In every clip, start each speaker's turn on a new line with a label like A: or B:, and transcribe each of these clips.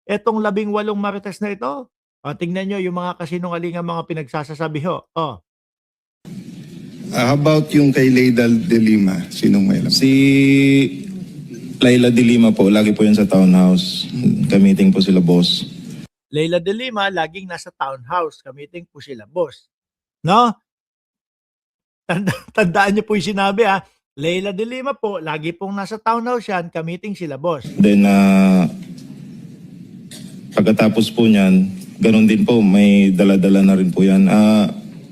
A: etong 18 marites na ito. O tingnan niyo yung mga kasinungalingang mga pinagsasasabi ho. Oh,
B: How about yung kay Leida de Lima? Sinong may alam?
C: Si Laila de Lima po, lagi po yan sa townhouse. Kamiting po sila, boss.
A: Leila de Lima laging nasa townhouse, kamiting po sila, boss. No? Tandaan niyo po yung sinabi ha. Leila de Lima po, lagi pong nasa townhouse yan, kamiting sila, boss.
C: Then, pagkatapos po niyan, ganun din po, may dala-dala na rin po yan.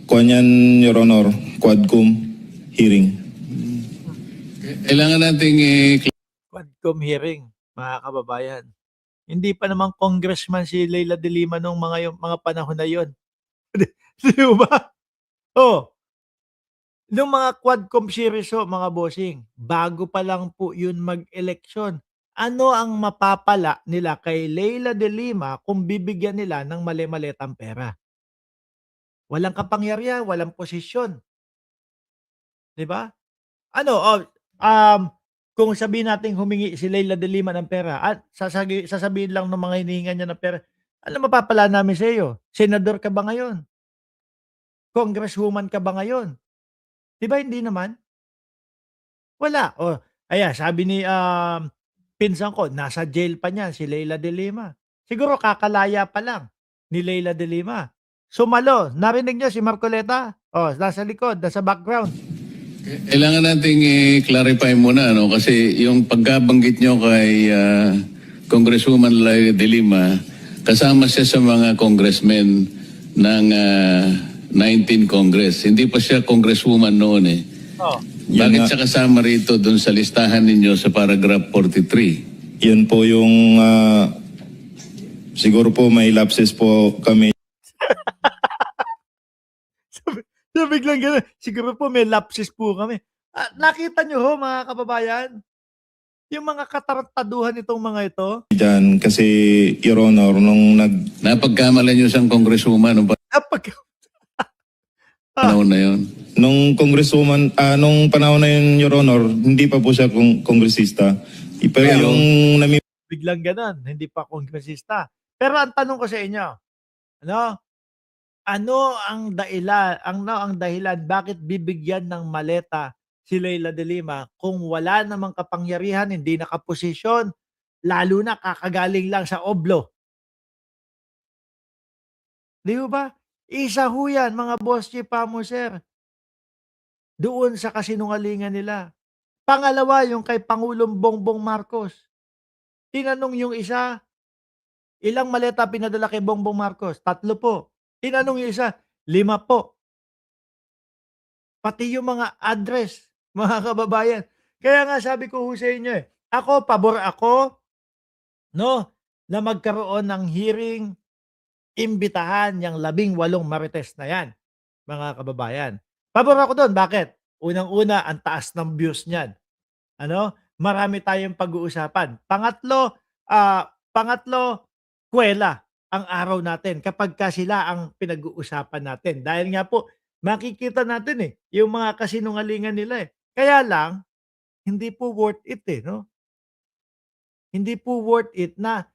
C: Kuha niyan, Your Honor, Quadcom hearing.
D: Kailangan nating
A: Quadcom hearing, mga kababayan. Hindi pa naman congressman si Leila de Lima nung mga panahon na yon. Di ba? Oh, nung mga Quadcom series ho, mga bossing, bago pa lang po yun mag-eleksyon. Ano ang mapapala nila kay Leila de Lima kung bibigyan nila ng mali-maletang pera? Walang kapangyarihan, walang posisyon. Di ba? Ano, kung sabihin natin humingi si Leila de Lima ng pera at sasabihin lang ng mga hinihingan niya ng pera, ano mapapala namin sa iyo? Senador ka ba ngayon? Congresswoman ka ba ngayon? Di ba hindi naman? Wala. O, ayan, sabi ni pinsan ko, nasa jail pa niyan si Leila de Lima. Siguro kakalaya pa lang ni Leila de Lima. Sumalo, narinig niyo si Marcoleta? Oh, nasa likod, nasa background.
D: kailangan nating i-clarify muna ano kasi yung pagkabanggit nyo kay Congresswoman Laila de Lima, kasama siya sa mga congressmen ng 19 Congress. Hindi pa siya congresswoman noon eh.
A: Oh.
D: Bakit siya kasama rito doon sa listahan ninyo sa paragraph 43?
C: Yun po yung, siguro po may lapses po kami.
A: So biglang gano'n, siguro po may lapses po kami. Nakita niyo ho mga kababayan, yung mga katarantaduhan nitong mga ito,
C: Diyan kasi, Your Honor, nung
D: Napagkamalan nyo siyang congresswoman noong
A: napag
D: panahon na yun.
C: nung congresswoman, nung panahon na yun, Your Honor, hindi pa po siya kongresista. Pero
D: Pero-
C: yung
A: biglang gano'n, hindi pa kongresista. Pero ang tanong ko sa inyo, ano ang dahilan bakit bibigyan ng maleta si Leila de Lima kung wala namang kapangyarihan, hindi nakaposisyon, lalo na kakagaling lang sa oblo? Di ba? Isa ho yan, mga boss chief mo, sir. Doon sa kasinungalingan nila. Pangalawa, yung kay Pangulong Bongbong Marcos. Tinanong yung isa, ilang maleta pinadala kay Bongbong Marcos? 3 po. Tinanong yung isa, 5 po. Pati yung mga address, mga kababayan. Kaya nga sabi ko ho sa inyo ako, pabor ako, na magkaroon ng hearing, imbitahan yung 18 marites na yan, mga kababayan. Pabor ako doon. Bakit? Unang-una, ang taas ng views niyan. Marami tayong pag-uusapan. Pangatlo, kwela ang araw natin kapagka sila ang pinag-uusapan natin. Dahil nga po, makikita natin yung mga kasinungalingan nila Kaya lang, hindi po worth it Hindi po worth it na,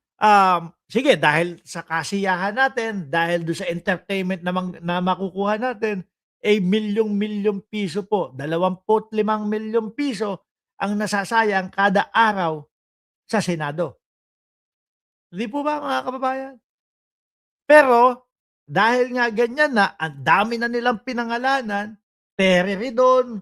A: sige dahil sa kasiyahan natin, dahil do'n sa entertainment na makukuha natin, milyong-milyong piso po, 25 milyong piso ang nasasayang kada araw sa Senado. Hindi po ba, mga kababayan? Pero dahil nga ganyan na, ang dami na nilang pinangalanan, Terry Ridon,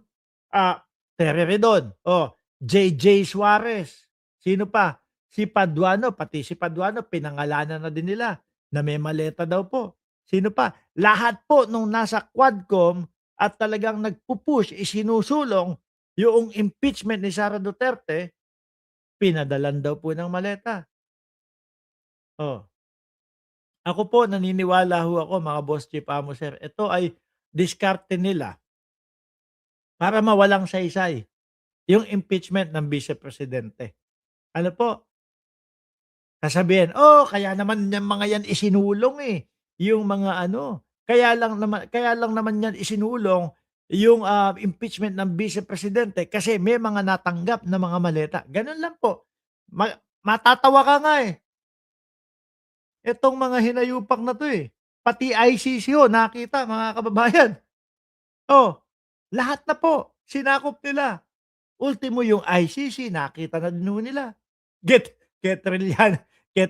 A: JJ Suarez, sino pa? Si Paduano, pati si Paduano pinangalanan na din nila na may maleta daw po. Sino pa? Lahat po nung nasa Quadcom at talagang nagpupush, isinusulong yung impeachment ni Sara Duterte, pinadalan daw po ng maleta. Oh. Ako po, naniniwala ho ako, mga boss chief amo, sir, ito ay diskarte nila para mawalang saysay yung impeachment ng Vice Presidente. Ano po? Sasabihin, kaya naman yang mga yan isinulong yung mga kaya lang naman yan isinulong yung impeachment ng Vice Presidente kasi may mga natanggap na mga maleta. Ganun lang po. Matatawa ka nga Itong mga hinayupak na 'to, eh. Pati ICC nakita mga kababayan. Oh, lahat na po sinakop nila. Ultimo yung ICC nakita na din ho nila. Get Get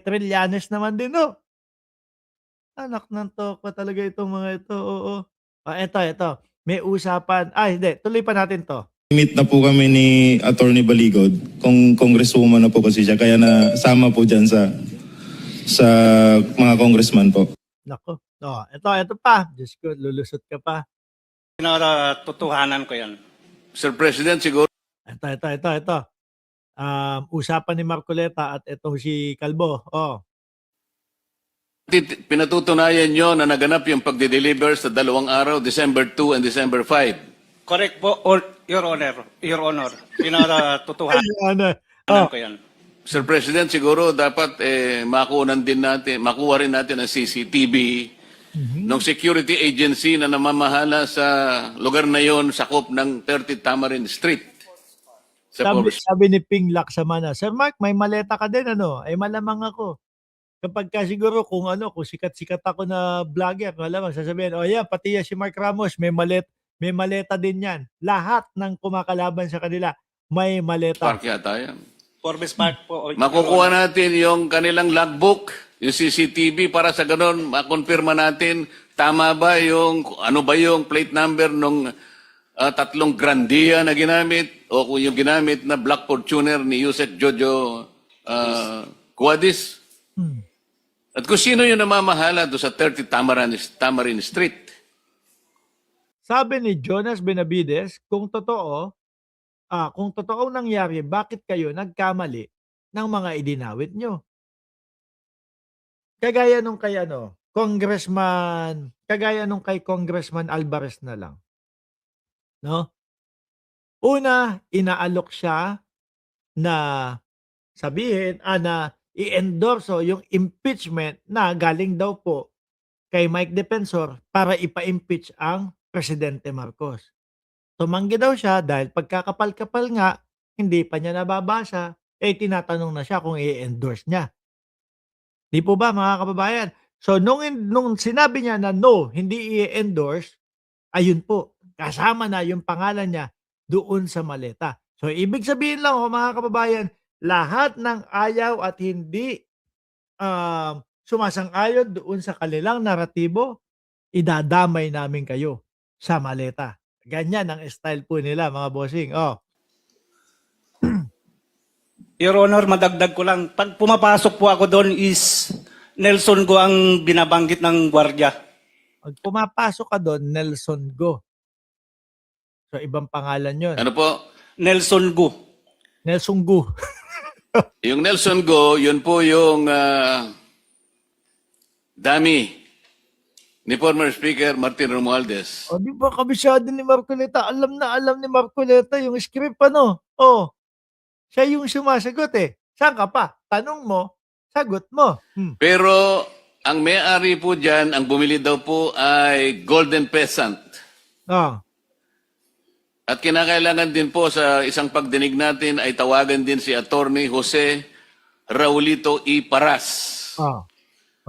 A: Trillanes naman din anak ng tokwa talaga itong mga ito, oo. Eto, may usapan hindi, tuloy pa natin 'to.
C: Meet na po kami ni Attorney Baligod, kung congresswoman na po kasi siya, kaya nasama po dyan sa mga congressman po.
A: Naku, eto pa, Diyos ko lulusot ka pa.
E: Pinatotohanan ko yan.
D: Sir President, siguro
A: Ito. Usapan ni Marcoleta at itong si Calvo,
D: pinatutunayan nyo na naganap yung pagde-deliver sa 2 araw, December 2 and December 5.
E: Correct po, Your Honor. Your Honor. Pinatotohanan
A: Ano,
E: ko yan.
D: Sir President, siguro dapat makuha rin natin ang CCTV ng security agency na namamahala sa lugar na yon, sakop ng 30 Tamarin Street. Sa
A: sabi ni Ping Laksamana, Sir Mark, may maleta ka din Ay malamang ako. Kapagka siguro kung sikat-sikat ako na vlogger, malamang sasabihin, yan, pati yan si Mark Ramos, may maleta din yan. Lahat ng kumakalaban sa kanila, may maleta.
D: Park yata yan.
E: Forbes Park po.
D: Makukuha natin yung kanilang logbook, yung CCTV, para sa ganun, makonfirma natin tama ba ano ba yung plate number nung 3 Grandia na ginamit o kung yung ginamit na Black Fortuner ni Yusek Jojo Cuadis. At kung sino yung namamahala doon sa 30 Tamarin Street.
A: Sabi ni Jonas Benavides, kung totoong nangyari, bakit kayo nagkamali ng mga idinawit nyo? Kagaya nung kay Congressman Alvarez na lang. No? Una, inaalok siya na sabihin, na i-endorso yung impeachment na galing daw po kay Mike Defensor para ipa-impeach ang Presidente Marcos. Tumanggi daw siya dahil pagkakapal-kapal nga, hindi pa niya nababasa, tinatanong na siya kung i-endorse niya. Di po ba mga kababayan? So nung sinabi niya na no, hindi i-endorse, ayun po, kasama na yung pangalan niya doon sa maleta. So ibig sabihin lang mga kababayan, lahat ng ayaw at hindi sumasang-ayon doon sa kanilang naratibo, idadamay namin kayo sa maleta. Ganyan ang style po nila mga bossing.
E: Your Honor, madagdag ko lang. Pag pumapasok po ako doon is Nelson Go ang binabanggit ng gwardiya.
A: Pag pumapasok ka doon, Nelson Go. So ibang pangalan yon.
D: Ano po?
E: Nelson Go.
A: Nelson Go.
D: Yung Nelson Go, yun po yung dami ni former Speaker Martin Romualdez.
A: Di ba kabisado ni Marcoleta? Alam na alam ni Marcoleta yung script siya yung sumasagot Saan ka pa? Tanong mo, sagot mo.
D: Pero ang may-ari po dyan, ang bumili daw po ay Golden Peasant. At kinakailangan din po sa isang pagdinig natin ay tawagan din si Attorney Jose Raulito E. Paras.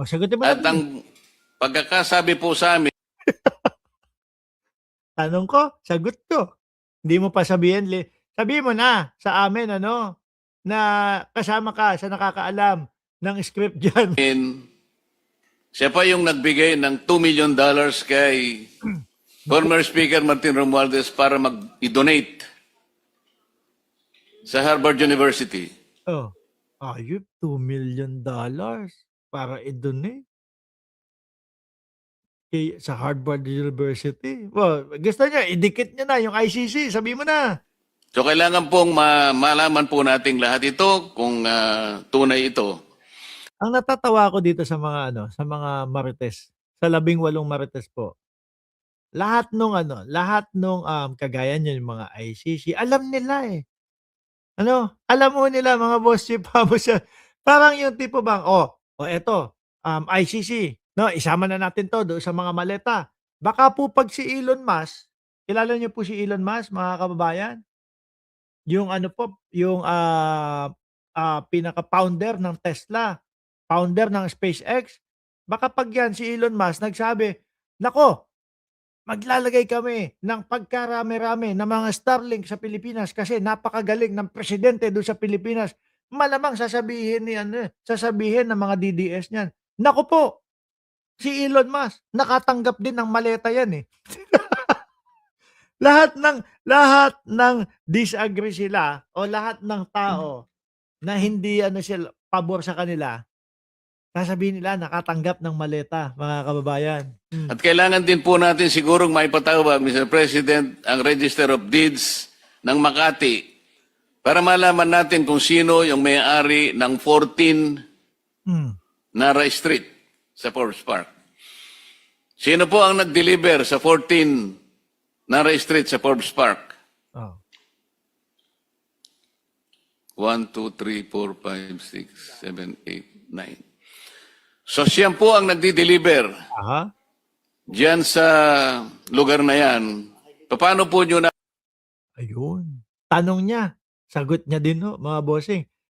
A: Sagutin mo
D: At
A: na.
D: ang pagkakasabi po sa amin,
A: Tanong ko, sagot ko. Hindi mo pa sabihin mo na sa amin na kasama ka sa nakakaalam ng script diyan.
D: siya pa yung nagbigay ng $2 million kay former Speaker Martin Romualdez para i-donate sa Harvard University.
A: Ayun, $2 million para i-donate sa Harvard University. Gusto niya, idikit niya na yung ICC. Sabi mo na.
D: So kailangan pong malaman po nating lahat ito kung tunay ito.
A: Ang natatawa ko dito sa mga marites, sa 18 marites po. Lahat nung kagaya niyo yung mga ICC, alam nila alam mo nila mga boss chief, parang yung tipo bang, eto, ICC, isama na natin to doon sa mga maleta. Baka po pag si Elon Musk, kilala niyo po si Elon Musk, mga kababayan? Yung yung pinaka-founder ng Tesla. founder ng SpaceX. Baka pag yan, si Elon Musk nagsabi, nako, maglalagay kami ng pagkarami-rami ng mga Starlink sa Pilipinas kasi napakagaling ng presidente doon sa Pilipinas. Malamang sasabihin ng mga DDS niyan. Nako po, si Elon Musk nakatanggap din ng maleta yan eh. lahat ng disagree sila o lahat ng tao na hindi sila pabor sa kanila, sasabihin nila nakatanggap ng maleta, mga kababayan.
D: At kailangan din po natin sigurong maipatawag, Mr. President, ang Register of Deeds ng Makati para malaman natin kung sino yung may-ari ng 14
A: Hmm.
D: Nara Street sa Forbes Park. Sino po ang nag-deliver sa 14 Nara Street sa Forbes Park?
A: Oh.
D: 1, 2, 3, 4, 5, 6, 7, 8, 9. So siya po ang nagdi-deliver
A: Aha.
D: diyan sa lugar na yan. Paano po nyo na
A: Ayun. Tanong niya, sagot niya din ho, mga bossing.